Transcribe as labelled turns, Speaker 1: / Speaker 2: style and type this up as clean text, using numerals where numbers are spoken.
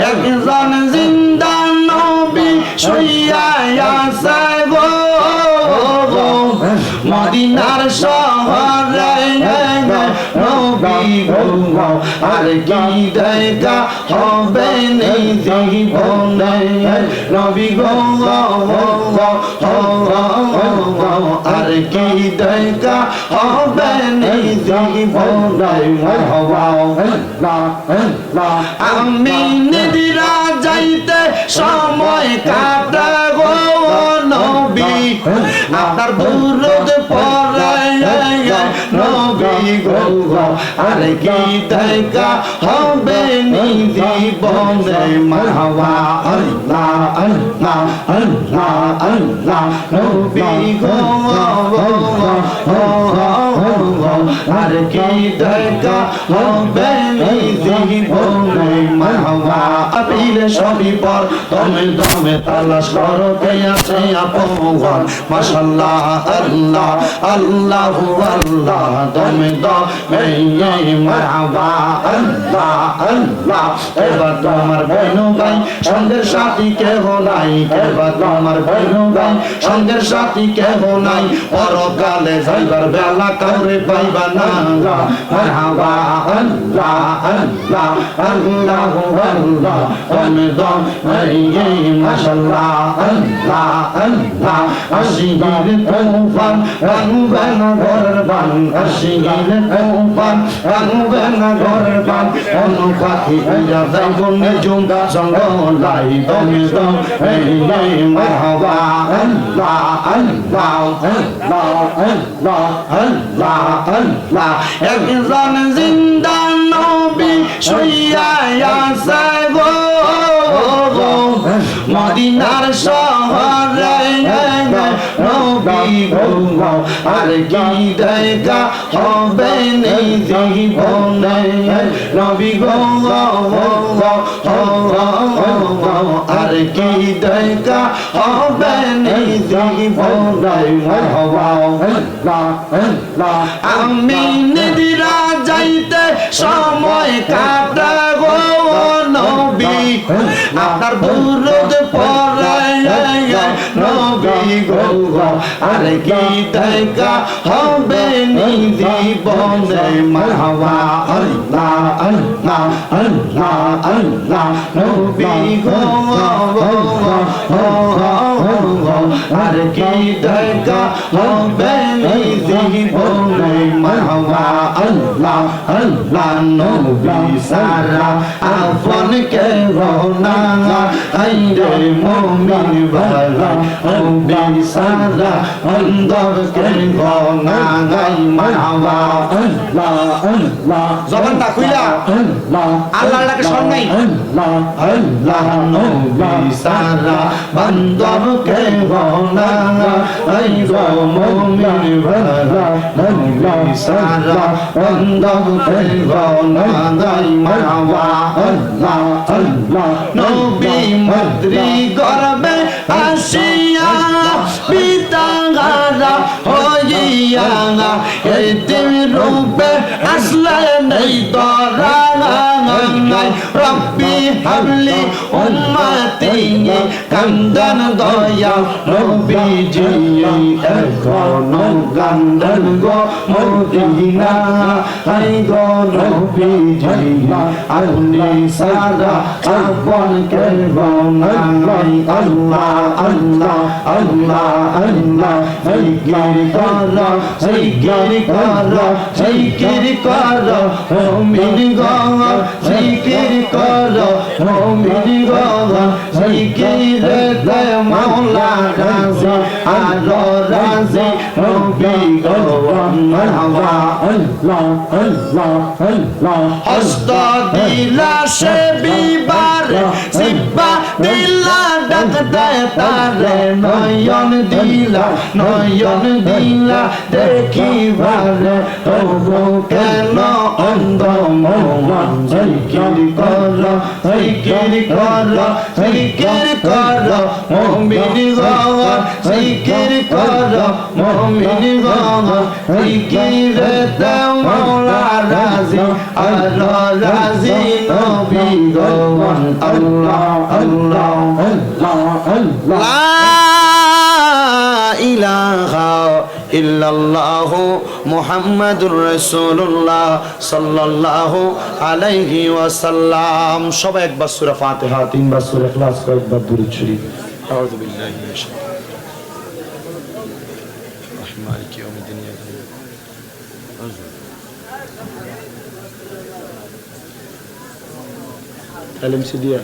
Speaker 1: একজন জিন্দা নবী শুইয়া আছে গো মদিনার শহরে নবী গো আর কি দেখা হবে নেই জীবনে নবী গো আর কি দেখা হবে নেই জীবনে আমি নিদিরা যাইতে সময় কাটা গো নবী আপনার দুরুদ পড়ে নবী গো আর কি দেখা হবে নেই জীবনে মারহাবা আল্লাহ আল্লাহ আল্লাহ আল্লাহ নবী গো আর কি দেখা হবে নেই জীবনে মারহাবা আপিল সবই পর দমে দমে তালাশ করো কে আছে আপন মাশাআল্লাহ আল্লাহ আল্লাহু আল্লাহ দমে দমে মারহাবা আল্লাহ আল্লাহ এবার তোমার বইনু ভাই সঙ্গের সাথী কেহ নাই এবার তোমার বইনু ভাই সঙ্গের সাথী কেহ নাই পরকালে যাইবার বেলা কাউরে পাইবা না মারহাবা আল্লাহ আল্লাহ আল্লাহু আল্লাহ দমে দমে মাশাআল্লাহ আল্লাহ আল্লাহ আশিগির তুফান ভাঙবে না ঘরের বান আশিগির তুফান ভাঙবে না ঘরের বান অনুপাতি হইয়া যাইব নিজুম জঙ্গলাই দমে দমে মারহাবা আল্লাহ আল্লাহ আল্লাহ আল্লাহ আল্লাহ আল্লাহ একজন জিন্দা নবী শুইয়া আছে গো মদিনার শহরে নবী গো আর কি দেখা হবে নেই জীবনে নবী গো আর কি দেখা হবে নেই জীবনে আমি নিদিরা যাইতে সময় কাটা গো নবী আপনার দুরুদ পড়ে নবী গো আর কি দেখা হবে নেই জীবনে মারহাবা আল্লাহ আল্লাহ আল্লাহ আল্লাহ নবী গো আর কি দেখা হবে নেই জীবনে মারহাবা আল্লাহ আল্লাহ নবী সারা আপন কে রোনা আইরে মুমিন ভালা নবী সারা অন্তর কে রোনা গাই মারহাবা আল্লাহ আল্লাহ জবানটা খুইলা আল্লাহকে শরণ নাই আল্লাহ আল্লাহ নবী সারা অন্তর কে রোনা আইরে মুমিন ভালা নবী সারা অন্তর কে রোনা গাই মারহাবা আল্লাহ আল্লাহ নবী মদ্রি গর্বে আসিয়া পিতাগারা হইয়া এতিম রূপে আসলে নেই তোরা রব্বি হাবলি উম্মতি কান্দন দয়া নবীজি এখনো কান্দন গো মদিনা আই গো নবীজি আল্লি সারা আপন কে গো নাই আল্লাহ আল্লাহ আল্লাহ আল্লাহ জিকির কর ও মির গো জিকির কর ও মির গো জিকির দে মাওলা রাজি আর রাজি নবী গো মারহাবা আল্লাহ আল্লাহ আল্লাহ হস্ত দিলা সে বিবার সিবা দিলা ডাক দেয় তারে নয়ন দিলা দেখিবারে তবু কেন অন্ধ মন জিকির কর মুমিন গো জিকির কর মুমিন গো জিকিরেতে মওলা রাজি আল্লাহ রাজি নবী গো আল্লাহ আল্লাহ আল্লাহ আল্লাহ লা ইলাহা ইল্লাল্লাহু মুহাম্মাদুর রাসূলুল্লাহ সাল্লাল্লাহু আলাইহি ওয়াসাল্লাম। সবাই একবার সূরা ফাতিহা, তিনবার সূরা ইখলাস, কয়েকবার দুরূদ শরীফ। আউযু বিল্লাহি মিনাশ শাইতানির মালিকি ইয়াউমিদ্দিন। এলএমসি দিয়া